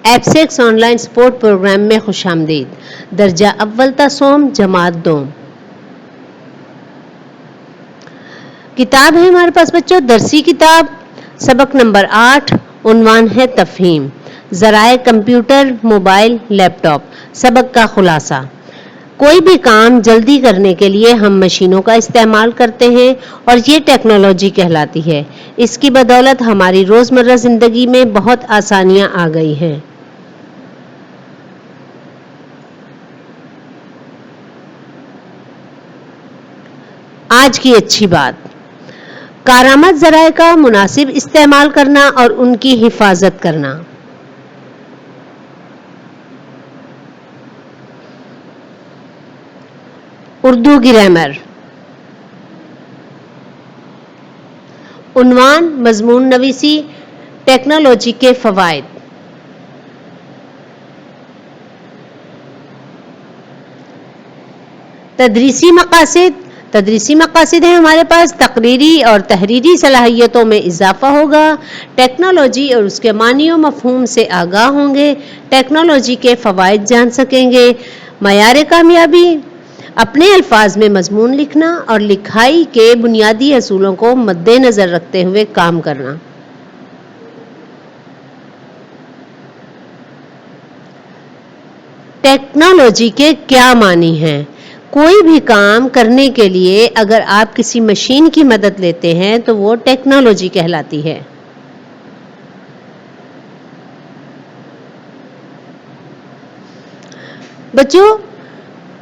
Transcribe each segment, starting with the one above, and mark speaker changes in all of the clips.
Speaker 1: ایپسیکس on line support programme میں خوش آمدید۔ درجہ اول تا سوم، جماعت دوم۔ کتاب ہے ہمارے پاس بچوں درسی کتاب، سبق نمبر 8، عنوان ہے تفہیم، ذرائع کمپیوٹر، موبائل، لیپ ٹاپ۔ سبق کا خلاصہ: کوئی بھی کام جلدی کرنے کے لیے ہم مشینوں کا استعمال کرتے ہیں اور یہ ٹیکنالوجی کہلاتی ہے۔ اس کی بدولت ہماری روزمرہ زندگی میں بہت آسانیاں آ گئی ہیں۔ آج کی اچھی بات: کارآمد ذرائع کا مناسب استعمال کرنا اور ان کی حفاظت کرنا۔ اردو گرامر۔ عنوان: مضمون نویسی، ٹیکنالوجی کے فوائد۔ تدریسی مقاصد۔ تدریسی مقاصد ہیں ہمارے پاس: تقریری اور تحریری صلاحیتوں میں اضافہ ہوگا، ٹیکنالوجی اور اس کے معنی و مفہوم سے آگاہ ہوں گے، ٹیکنالوجی کے فوائد جان سکیں گے۔ معیار کامیابی: اپنے الفاظ میں مضمون لکھنا اور لکھائی کے بنیادی اصولوں کو مد نظر رکھتے ہوئے کام کرنا۔ ٹیکنالوجی کے کیا معنی ہیں؟ کوئی بھی کام کرنے کے لیے اگر آپ کسی مشین کی مدد لیتے ہیں تو وہ ٹیکنالوجی کہلاتی ہے۔ بچوں،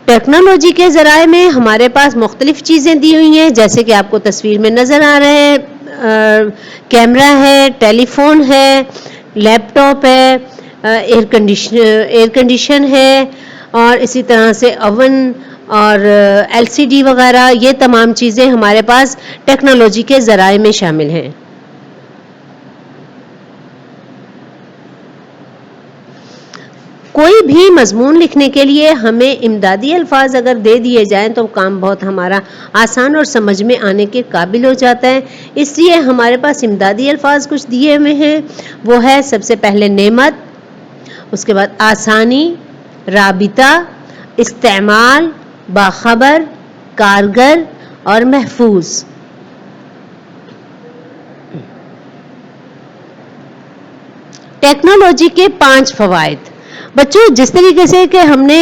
Speaker 1: ٹیکنالوجی کے ذرائع میں ہمارے پاس مختلف چیزیں دی ہوئی ہیں، جیسے کہ آپ کو تصویر میں نظر آ رہے ہیں، کیمرہ ہے، ٹیلی فون ہے، لیپ ٹاپ ہے، ایئر کنڈیشن ہے، اور اسی طرح سے اوون اور LCD وغیرہ، یہ تمام چیزیں ہمارے پاس ٹیکنالوجی کے ذرائع میں شامل ہیں۔ کوئی بھی مضمون لکھنے کے لیے ہمیں امدادی الفاظ اگر دے دیے جائیں تو کام بہت ہمارا آسان اور سمجھ میں آنے کے قابل ہو جاتا ہے۔ اس لیے ہمارے پاس امدادی الفاظ کچھ دیے ہوئے ہیں، وہ ہے سب سے پہلے نعمت، اس کے بعد آسانی، رابطہ، استعمال، باخبر، کارگر اور محفوظ۔ ٹیکنالوجی کے 5 فوائد۔ بچوں، جس طریقے سے کہ ہم نے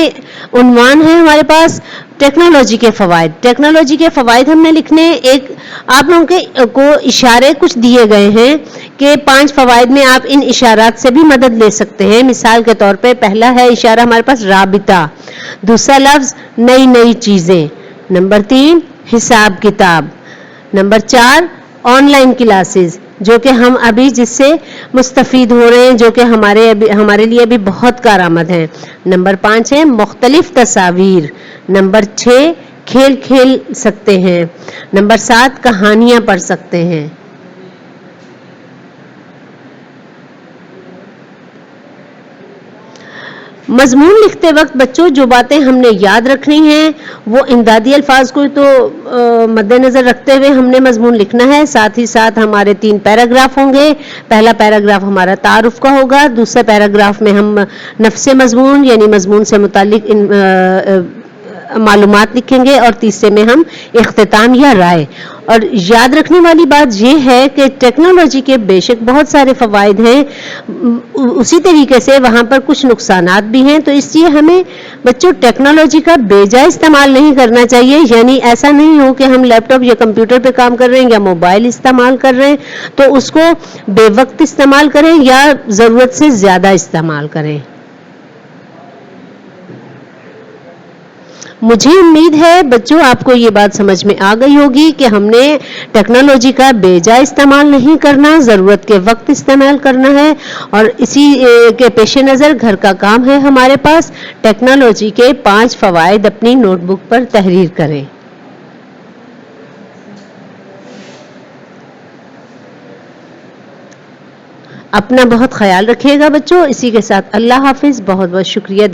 Speaker 1: عنوان ہے ہمارے پاس ٹیکنالوجی کے فوائد، ٹیکنالوجی کے فوائد ہم نے لکھنے، ایک آپ لوگوں کو اشارے کچھ دیے گئے ہیں کہ 5 فوائد میں آپ ان اشارات سے بھی مدد لے سکتے ہیں۔ مثال کے طور پہ پہلا ہے اشارہ ہمارے پاس رابطہ، دوسرا لفظ نئی چیزیں، نمبر 3 حساب کتاب، نمبر 4 آن لائن کلاسز جو کہ ہم ابھی جس سے مستفید ہو رہے ہیں، جو کہ ہمارے لیے بھی بہت کارآمد ہیں، نمبر 5 ہے مختلف تصاویر، نمبر 6 کھیل کھیل سکتے ہیں، نمبر 7 کہانیاں پڑھ سکتے ہیں۔ مضمون لکھتے وقت بچوں جو باتیں ہم نے یاد رکھنی ہیں وہ امدادی الفاظ کو تو مد نظر رکھتے ہوئے ہم نے مضمون لکھنا ہے، ساتھ ہی ساتھ ہمارے 3 پیراگراف ہوں گے۔ پہلا پیراگراف ہمارا تعارف کا ہوگا، دوسرے پیراگراف میں ہم نفس مضمون یعنی مضمون سے متعلق معلومات لکھیں گے، اور تیسرے میں ہم اختتام یا رائے۔ اور یاد رکھنے والی بات یہ ہے کہ ٹیکنالوجی کے بے شک بہت سارے فوائد ہیں، اسی طریقے سے وہاں پر کچھ نقصانات بھی ہیں، تو اس لیے ہمیں بچوں ٹیکنالوجی کا بے جا استعمال نہیں کرنا چاہیے۔ یعنی ایسا نہیں ہو کہ ہم لیپ ٹاپ یا کمپیوٹر پہ کام کر رہے ہیں یا موبائل استعمال کر رہے ہیں تو اس کو بے وقت استعمال کریں یا ضرورت سے زیادہ استعمال کریں۔ مجھے امید ہے بچوں آپ کو یہ بات سمجھ میں آ گئی ہوگی کہ ہم نے ٹیکنالوجی کا بے جا استعمال نہیں کرنا، ضرورت کے وقت استعمال کرنا ہے، اور اسی کے پیش نظر گھر کا کام ہے ہمارے پاس ٹیکنالوجی کے 5 فوائد اپنی نوٹ بک پر تحریر کریں۔ اپنا بہت خیال رکھیے گا بچوں، اسی کے ساتھ اللہ حافظ، بہت بہت شکریہ۔